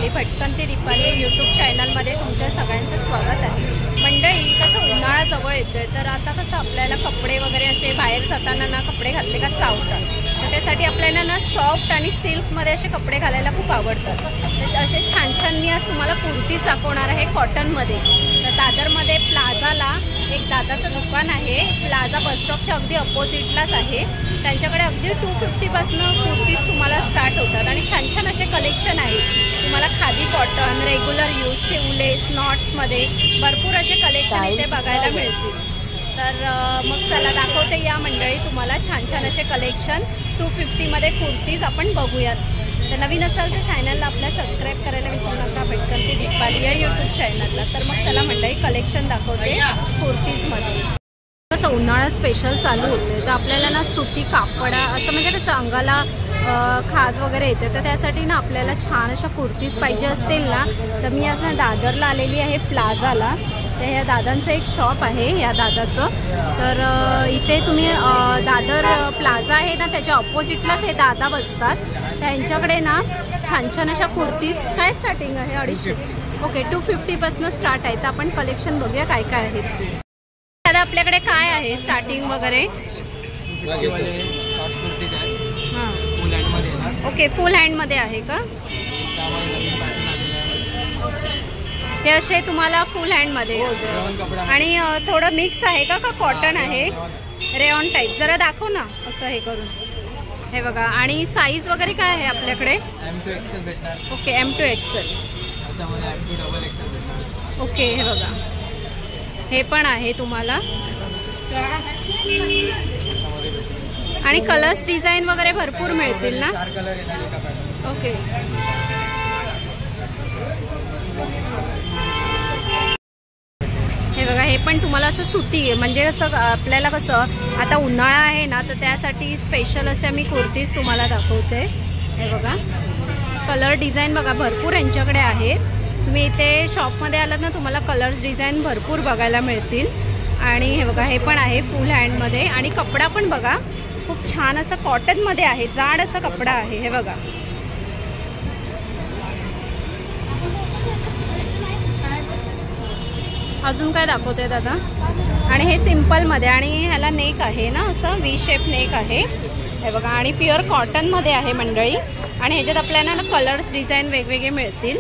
दीपाली, भटकन ती दीपाली यूट्यूब चॅनलमध्ये तुमच्या सगळ्यांचं स्वागत आहे। मंडळी, कसं उन्हाळा जवळ येतोय तर आता कसं आपल्याला कपडे वगैरे असे बाहेर जाताना ना कपडे घातले का चावतात, तर त्यासाठी आपल्याला ना सॉफ्ट आणि सिल्कमध्ये असे कपडे घालायला खूप आवडतात। तर असे छान छान मी आज तुम्हाला कुर्तीज दाखवणार आहे कॉटनमध्ये। तर दादरमध्ये प्लाझाला एक दादाचं दुकान आहे, प्लाझा बस स्टॉपच्या अगदी अपोजिटलाच आहे। त्यांच्याकडे अगदी 250 पासून कुर्तीज तुम्हाला स्टार्ट होतात आणि छान छान असे कलेक्शन आहे। तुम्हाला खादी कॉटन, रेग्युलर यूज, सेवलेस, नॉट्समध्ये भरपूर असे कलेक्शन इथे बघायला मिळतील। तर मग चला दाखवते या मंडळी तुम्हाला छान छान असे कलेक्शन 250 मध्ये कुर्तीज आपण बघूयात। तर नवीन असाल तर चॅनलला आपल्या सबस्क्राईब करायला विसरू नका, भटकन ती दीपाली या यूट्यूब चॅनलला। तर मग चला मंडळी कलेक्शन दाखवते कुर्तीजमध्ये। कसं उन्हाळा स्पेशल चालू होते तर आपल्याला ना सुती कापडा असं म्हणजे कसं अंगाला खाज वगैरे येते, तर त्यासाठी ना आपल्याला छान अशा कुर्तीज पाहिजे असतील ना तर मी आज ना दादरला आलेली आहे प्लाझाला। तर ह्या दादांचं एक शॉप आहे या दादाचं। तर इथे तुम्ही दादर प्लाझा आहे ना त्याच्या ऑपोजिटलाच हे दादा बसतात। त्यांच्याकडे ना छान छान अशा कुर्तीज काय स्टार्टिंग आहे 250, ओके 250 पासून स्टार्ट आहे। तर आपण कलेक्शन बघूया काय काय आहे। दादा आपल्याकडे काय आहे स्टार्टिंग वगैरे? ओके, फुल हँड मध्ये आहे का? ते असे तुम्हाला फुल हँड मध्ये आणि थोडं मिक्स आहे का कॉटन आहे? रेऑन टाइप जरा दाखव ना असं हे करून। हे बघा, आणि साईज वगैरे काय आहे आपल्याकडे? M2 XL भेटणार। ओके, M2 XL, त्याच्यामध्ये M2 डबल XL भेटणार। ओके, हे बघा हे पण आहे तुम्हाला। आणि कलर्स डिझाईन वगैरे भरपूर मिळतील ना? 4 कलर येतात। ओके, हे बघा हे पण तुम्हाला असं सुती आहे, म्हणजे असं आपल्याला कसं आता उन्हाळा आहे ना तर त्यासाठी स्पेशल असे मी कुर्तीज तुम्हाला दाखवते। हे बघा कलर डिझाईन बघा भरपूर यांच्याकडे आहेत। तुम्ही इथे शॉपमध्ये आलात ना तुम्हाला कलर्स डिझाईन भरपूर बघायला मिळतील। आणि हे बघा हे पण आहे फुल हँडमध्ये आणि कपडा पण बघा खूप छान असं कॉटनमध्ये आहे, जाड असा कपडा आहे। हे बघा अजून काय दाखवते दादा? आणि हे सिम्पलमध्ये आणि ह्याला नेक आहे ना असं V शेप नेक आहे। हे बघा आणि प्युअर कॉटनमध्ये आहे मंडळी आणि ह्याच्यात आपल्याला ना कलर्स डिझाईन वेगवेगळे मिळतील।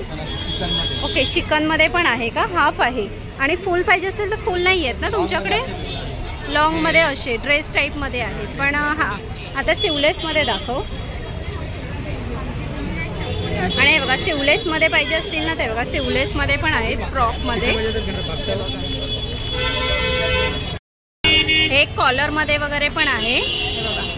ओके, चिकनमध्ये पण आहे का? हाफ आहे आणि फुल पाहिजे असेल तर फुल नाही आहेत ना तुमच्याकडे? लॉंगमध्ये असे ड्रेस टाईपमध्ये आहे पण हां आता सिवलेसमध्ये दाखव। आणि हे बघा सिवलेसमध्ये पाहिजे असतील ना ते बघा सिवलेसमध्ये पण आहेत फ्रॉकमध्ये। हे कॉलरमध्ये वगैरे पण आहे। हे बघा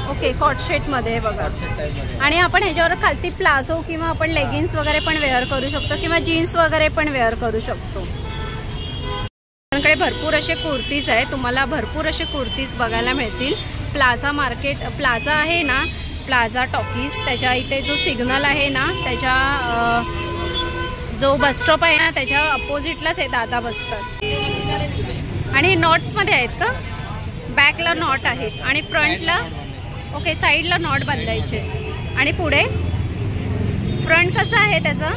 ओके, कॉट सेट मध्ये बघा। आणि आपण ह्याच्यावर खालती प्लाझो किंवा आपण लेगिन्स वगैरे पण वेअर करू शकतो किंवा जीन्स वगैरे पण वेअर करू शकतो। आपल्याकडे भरपूर असे कुर्तीज आहे, तुम्हाला भरपूर असे कुर्तीज बघायला मिळतील। प्लाझा मार्केट प्लाझा आहे ना, प्लाझा टॉकीज त्याच्या इथे जो सिग्नल आहे ना त्याच्या जो बस स्टॉप आहे ना त्याच्या अपोजिटलाच हे दादा बसतात। आणि नॉट्समध्ये आहेत का? बॅकला नॉट आहेत आणि फ्रंटला ओके साईडला नॉट बांधायचे। आणि पुढे फ्रंट कसं आहे त्याचा?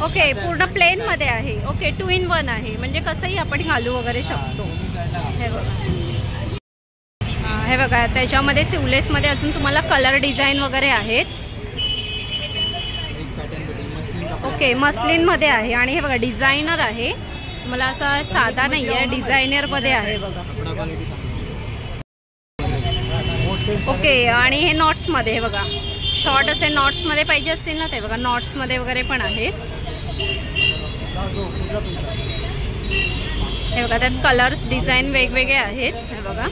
ओके, पूर्ण प्लेन मध्ये आहे। ओके, 2 in 1 आहे म्हणजे कसंही आपण घालू वगैरे शकतो। हे बघा हे बघा त्याच्यामध्ये सिवलेसमध्ये अजून तुम्हाला कलर डिझाईन वगैरे आहेत। ओके, मस्लिन मध्ये आहे आणि हे बघा डिझायनर आहे, मला असा साधा नाही आहे, डिझायनर मध्ये आहे बघा। ओके, आणि हे नॉट्स मध्ये हे बघा शॉर्ट असे नॉट्स मध्ये पाहिजे असतील ना ते बघा नॉट्स मध्ये वगैरे पण आहेत। हे बघा त्यात कलर्स डिझाईन वेगवेगळे आहेत। हे बघा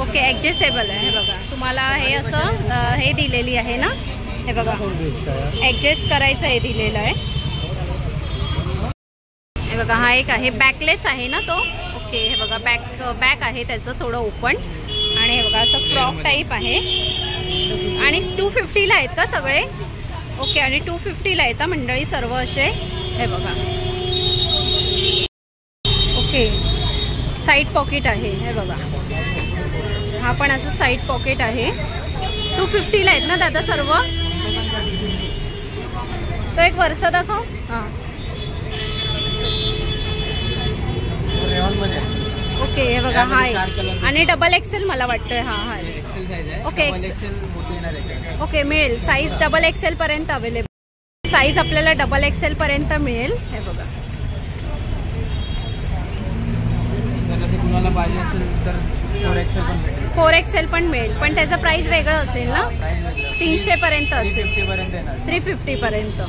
ओके, ऍडजस्टेबल आहे। हे बघा तुम्हाला हे असं हे दिलेली आहे ना, हे बघा ऍडजस्ट करायचं हे दिलेलं आहे। हे बघा हा एक आहे बॅकलेस आहे ना तो। ओके, हे बघा बॅक आहे त्याचं थोडं ओपन आणि हे बघा असं फ्रॉक टाईप आहे आणि 250 ला आहेत का सगळे? ओके, आणि 250 ला येतात मंडळी सर्व असे। हे बघा ओके, साईड पॉकेट आहे, हे बघा हा पण असं साईड पॉकेट आहे. 250ला आहेत ना दादा सर्व. तो एक वरचा दाखव. हां ओके हे बघा हा आहे आणि डबल एक्सेल मला वाटतंय. हा हा ओके ओके मिळेल. साईज डबल एक्सेल पर्यंत अवेलेबल. साईज आपल्याला डबल एक्सेल पर्यंत मिळेल. हे बघा कुणाला पाहिजे असेल तर 4XL पण भेटेल. 4XL पण मिळेल पण त्याचं प्राइस वेगळं असेल ना. 300 पर्यंत असेल. 350 पर्यंत.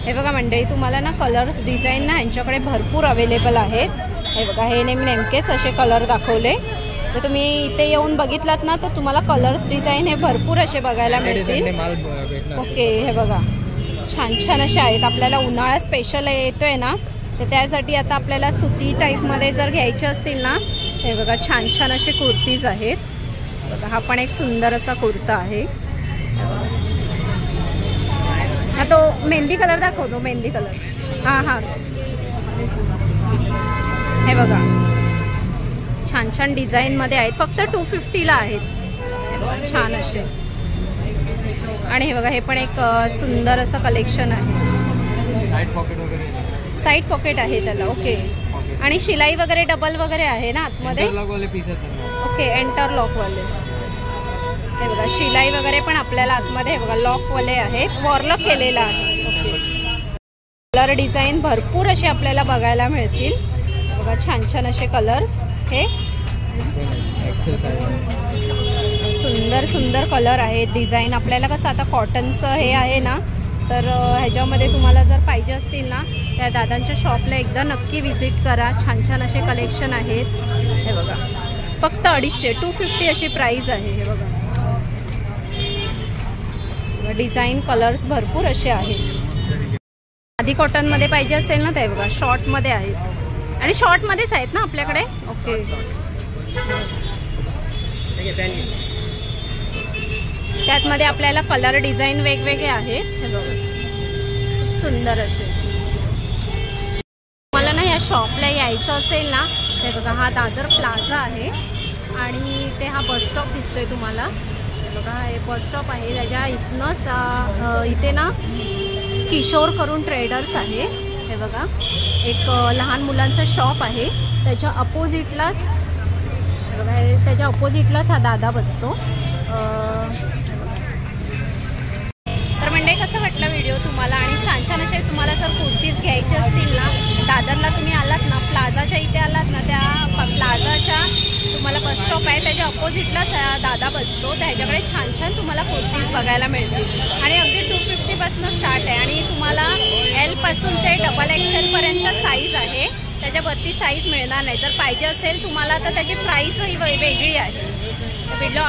हे बघा मंडळी तुम्हाला ना कलर्स डिझाईन ना यांच्याकडे भरपूर अवेलेबल आहेत. हे बघा हे नेमकेच असे कलर दाखवले. तर तुम्ही इथे येऊन बघितलात ना तर तुम्हाला कलर्स डिझाईन हे भरपूर असे बघायला मिळतील. ओके हे बघा छान छान असे आहेत. आपल्याला उन्हाळा स्पेशल येतोय ना तर त्यासाठी आता आपल्याला सुती टाईपमध्ये जर घ्यायचे असतील ना हे बघा छान छान असे कुर्तीज आहेत. बघा हा पण एक सुंदर असा कुर्ता आहे. हा तो मेहंदी कलर दाखवतो. मेहंदी कलर हां हां हे बघा छान छान डिझाईनमध्ये आहेत. फक्त 250ला आहेत. हे बघा छान असे. आणि हे बघा हे पण एक सुंदर असं कलेक्शन आहे. साईड पॉकेट वगैरे साईड पॉकेट आहे त्याला. ओके आणि शिलाई वगैरे डबल वगैरे आहे ना आतमध्ये. ओके एंटरलॉकवाले. हे बघा शिलाई वगैरे पण आपल्याला आतमध्ये हे बघा लॉकवाले आहेत. वॉरलॉक केलेला आहे. ओके कलर डिझाईन भरपूर असे आपल्याला बघायला मिळतील. बघा छान छान असे कलर्स. हे सुंदर सुंदर कलर आहेत. डिझाईन आपल्याला कसं आता कॉटनचं हे आहे ना तर ह्याच्यामध्ये तुम्हाला जर पाहिजे असतील ना त्या दादांच्या शॉपला एकदा नक्की व्हिजिट करा. छान छान असे कलेक्शन आहेत. हे बघा फक्त 250 250 अशी प्राइस आहे. हे बघा डिझाईन कलर्स भरपूर असे आहेत. आधी कॉटनमध्ये पाहिजे असेल ना ते बघा शॉर्टमध्ये आहेत आणि शॉर्टमध्येच आहेत ना आपल्याकडे. ओके त्यातमध्ये आपल्याला कलर डिझाईन वेगवेगळे आहेत. हे बघा सुंदर असे. मला ना या शॉपला यायचं असेल ना ते बघा हा दादर प्लाझा आहे आणि ते हा बस स्टॉप दिसतोय तुम्हाला. बघा हे बस स्टॉप आहे. त्याच्या इथनंच इथे ना किशोर करून ट्रेडर्स आहे. हे बघा एक लहान मुलांचं शॉप आहे. त्याच्या अपोजिटलाच बघा त्याच्या अपोजिटलाच हा दादा बसतो. तर म्हणजे कसं वाटलं व्हिडिओ तुम्हाला. आणि छान छान असे तुम्हाला जर कुर्तीज घ्यायचे असतील ना दादरला तुम्ही आलात ना प्लाझाच्या इथे आलात ना त्या प्लाझाच्या तुम्हाला बस स्टॉप आहे त्याच्या अपोजिटलाच दादा बसतो. त्याच्याकडे छान छान तुम्हाला कुर्तीज बघायला मिळतील आणि अगदी 250पासून स्टार्ट आहे आणि तुम्हाला L पासून ते डबल XL पर्यंत साईज आहे. त्याच्यावरती साईज मिळणार नाही. जर पाहिजे असेल तुम्हाला तर त्याची प्राईसही वेगळी आहे. व्हिडिओ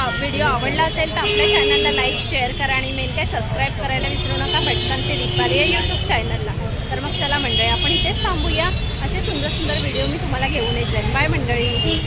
आवडला असेल तर आपल्या चॅनलला लाईक शेअर करा आणि मेन काय सबस्क्राईब करायला विसरू नका. भटकन ते दीपाली या यूट्यूब चॅनलला. तर मग चला मंडळी आपण इथेच थांबूया. असे सुंदर सुंदर व्हिडिओ मी तुम्हाला घेऊन येत जाईल. बाय मंडळी.